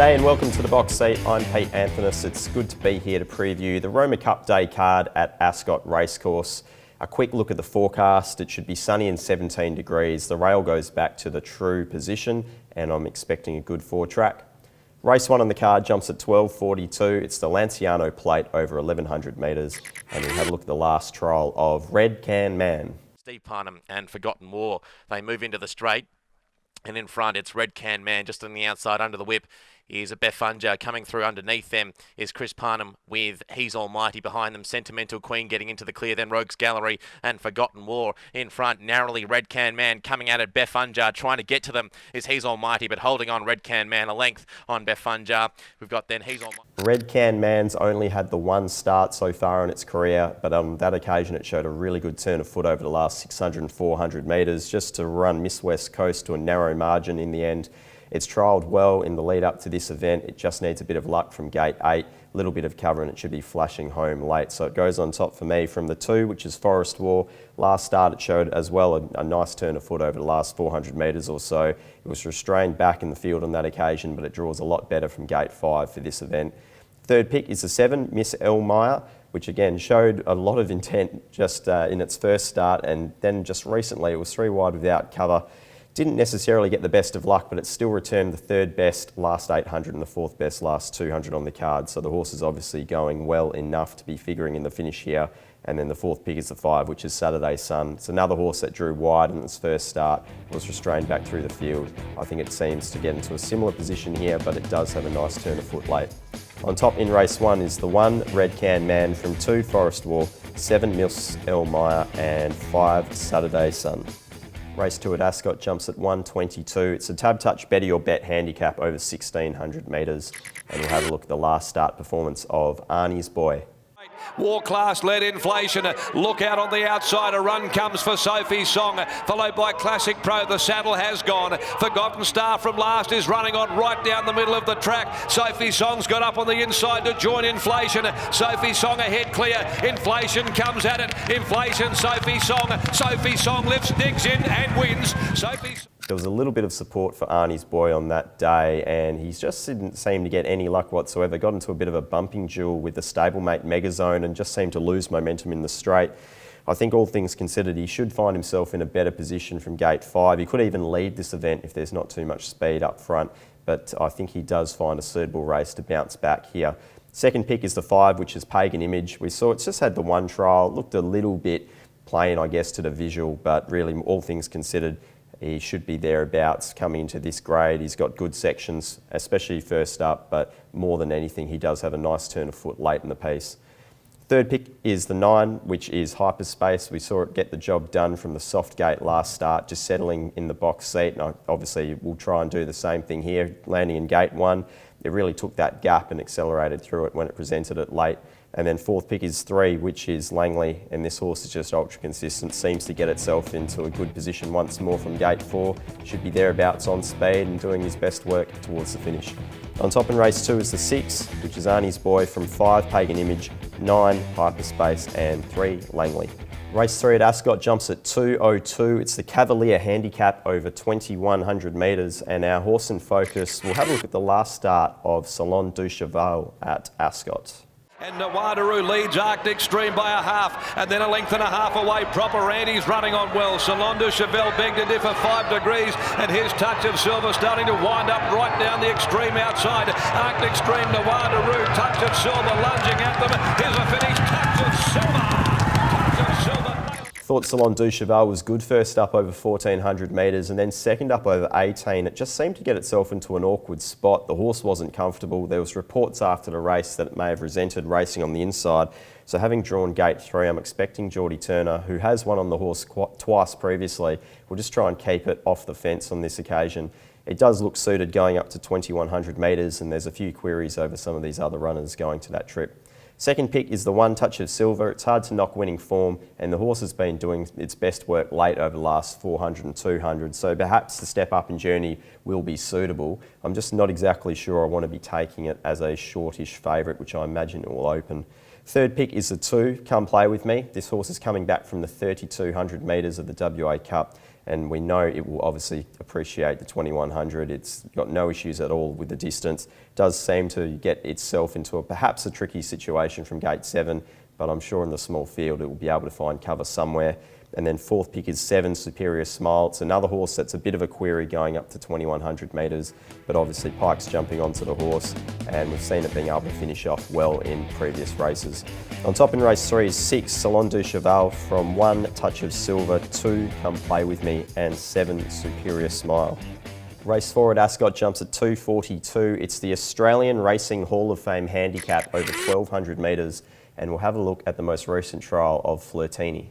G'day and welcome to the Box Seat. I'm Pete Anthonus. It's good to be here to preview the Roma Cup Day card at Ascot Racecourse. A quick look at the forecast. It should be sunny and 17 degrees. The rail goes back to the true position and I'm expecting a good four-track. Race 1 on the card jumps at 12:42. It's the Lanciano Plate over 1100 metres. And we'll have a look at the last trial of Red Can Man. Steve Parnham and Forgotten War. They move into the straight. And in front, it's Red Can Man just on the outside under the whip. Is a Befunja. Coming through underneath them is Chris Parnham with He's Almighty behind them. Sentimental Queen getting into the clear. Then Rogues Gallery and Forgotten War in front. Narrowly Red Can Man coming at it. Befunja trying to get to them is He's Almighty, but holding on Red Can Man a length on Befunja. We've got then He's Almighty. Red Can Man's only had the one start so far in its career, but on that occasion it showed a really good turn of foot over the last 600 and 400 metres just to run Miss West Coast to a narrow margin in the end. It's trialled well in the lead up to this event. It just needs a bit of luck from gate 8, a little bit of cover and it should be flashing home late. So it goes on top for me from the 2, which is Forest War. Last start it showed as well a nice turn of foot over the last 400 metres or so. It was restrained back in the field on that occasion, but it draws a lot better from gate 5 for this event. Third pick is the 7, Miss Elmire, which again showed a lot of intent just in its first start, and then just recently it was 3 wide without cover. Didn't necessarily get the best of luck, but it still returned the 3rd best last 800 and the 4th best last 200 on the card. So the horse is obviously going well enough to be figuring in the finish here. And then the 4th pick is the 5, which is Saturday Sun. It's another horse that drew wide in its first start, was restrained back through the field. I think it seems to get into a similar position here, but it does have a nice turn of foot late. On top in race 1 is the 1, Red Can Man, from 2, Forest War, 7, Miss Elmire and 5, Saturday Sun. Race 2 at Ascot jumps at 1:22. It's a Tab Touch Betty or Bet handicap over 1600 metres. And we'll have a look at the last start performance of Arnie's Boy. War Class led Inflation. Look out on the outside. A run comes for Sophie Song, followed by Classic Pro. The saddle has gone. Forgotten Star from last is running on right down the middle of the track. Sophie Song's got up on the inside to join Inflation. Sophie Song ahead clear. Inflation comes at it. Inflation, Sophie Song. Sophie Song lifts, digs in and wins. There was a little bit of support for Arnie's Boy on that day and he just didn't seem to get any luck whatsoever. Got into a bit of a bumping duel with the stablemate Megazone and just seemed to lose momentum in the straight. I think all things considered, he should find himself in a better position from gate 5. He could even lead this event if there's not too much speed up front, but I think he does find a suitable race to bounce back here. Second pick is the 5, which is Pagan Image. We saw it's just had the one trial, looked a little bit plain, I guess, to the visual, but really all things considered, he should be thereabouts coming into this grade. He's got good sections, especially first up, but more than anything, he does have a nice turn of foot late in the piece. Third pick is the 9, which is Hyperspace. We saw it get the job done from the soft gate last start, just settling in the box seat. And obviously, we'll try and do the same thing here, landing in gate 1. It really took that gap and accelerated through it when it presented it late. And then 4th pick is 3, which is Langley, and this horse is just ultra consistent, seems to get itself into a good position once more from gate 4, should be thereabouts on speed and doing his best work towards the finish. On top in race 2 is the 6, which is Arnie's Boy, from 5, Pagan Image, 9, Hyperspace and 3, Langley. Race 3 at Ascot jumps at 2:02. It's the Cavalier handicap over 2100 metres, and our horse in focus, we'll have a look at the last start of Salon du Cheval at Ascot. And Nawadaroo leads Arctic Stream by a half, and then a length and a half away. Proper Andy's running on well. Salon du Cheval begged to differ 5 degrees, and his Touch of Silver starting to wind up right down the extreme outside. Arctic Stream, Nawadaroo, Touch of Silver lunging at them. Here's a finish, Touch of Silver. Touch of Silver. Thought Salon du Cheval was good first up over 1400 metres and then second up over 18. It just seemed to get itself into an awkward spot. The horse wasn't comfortable. There was reports after the race that it may have resented racing on the inside. So having drawn gate 3, I'm expecting Geordie Turner, who has won on the horse twice previously, will just try and keep it off the fence on this occasion. It does look suited going up to 2100 metres and there's a few queries over some of these other runners going to that trip. Second pick is the 1, Touch of Silver. It's hard to knock winning form and the horse has been doing its best work late over the last 400 and 200, so perhaps the step up in journey will be suitable. I'm just not exactly sure I want to be taking it as a shortish favourite, which I imagine it will open. Third pick is the 2, Come Play With Me. This horse is coming back from the 3200 metres of the WA Cup and we know it will obviously appreciate the 2100. It's got no issues at all with the distance. It does seem to get itself into perhaps a tricky situation from gate 7, but I'm sure in the small field it will be able to find cover somewhere. And then 4th pick is 7, Superior Smile. It's another horse that's a bit of a query going up to 2100 metres, but obviously Pike's jumping onto the horse, and we've seen it being able to finish off well in previous races. On top in race 3 is 6, Salon du Cheval from 1, Touch of Silver, 2, Come Play With Me, and 7, Superior Smile. Race 4 at Ascot jumps at 2:42. It's the Australian Racing Hall of Fame handicap over 1200 metres, and we'll have a look at the most recent trial of Flirtini.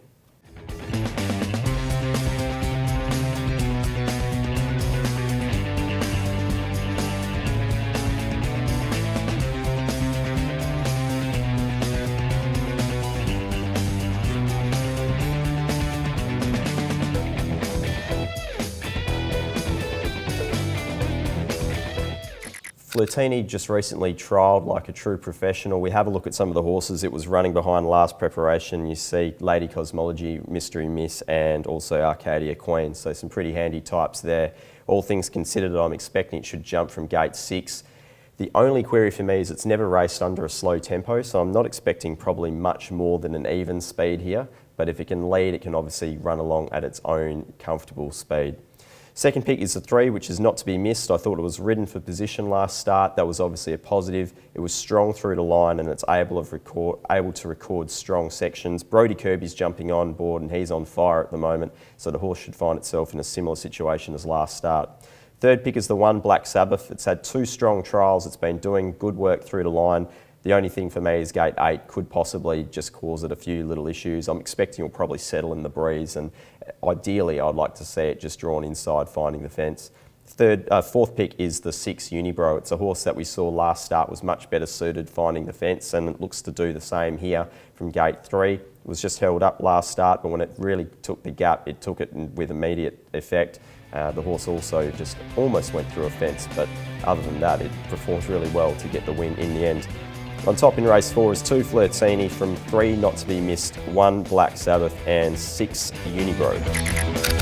Flirtini just recently trialled like a true professional. We have a look at some of the horses it was running behind last preparation. You see Lady Cosmology, Mystery Miss, and also Arcadia Queen. So some pretty handy types there. All things considered, I'm expecting it should jump from gate 6. The only query for me is it's never raced under a slow tempo, so I'm not expecting probably much more than an even speed here. But if it can lead, it can obviously run along at its own comfortable speed. Second pick is the 3, which is not to be missed. I thought it was ridden for position last start. That was obviously a positive. It was strong through the line, and it's able to record strong sections. Brody Kirby's jumping on board, and he's on fire at the moment, so the horse should find itself in a similar situation as last start. Third pick is the 1, Black Sabbath. It's had 2 strong trials. It's been doing good work through the line. The only thing for me is gate 8 could possibly just cause it a few little issues. I'm expecting it'll probably settle in the breeze, and ideally I'd like to see it just drawn inside, finding the fence. Fourth pick is the 6, Unibro. It's a horse that we saw last start was much better suited finding the fence, and it looks to do the same here from gate 3. It was just held up last start, but when it really took the gap, it took it with immediate effect. The horse also just almost went through a fence, but other than that, it performed really well to get the win in the end. On top in race 4 is 2, Flirtini from 3, Not to be missed, 1, Black Sabbath, and 6, Unibro.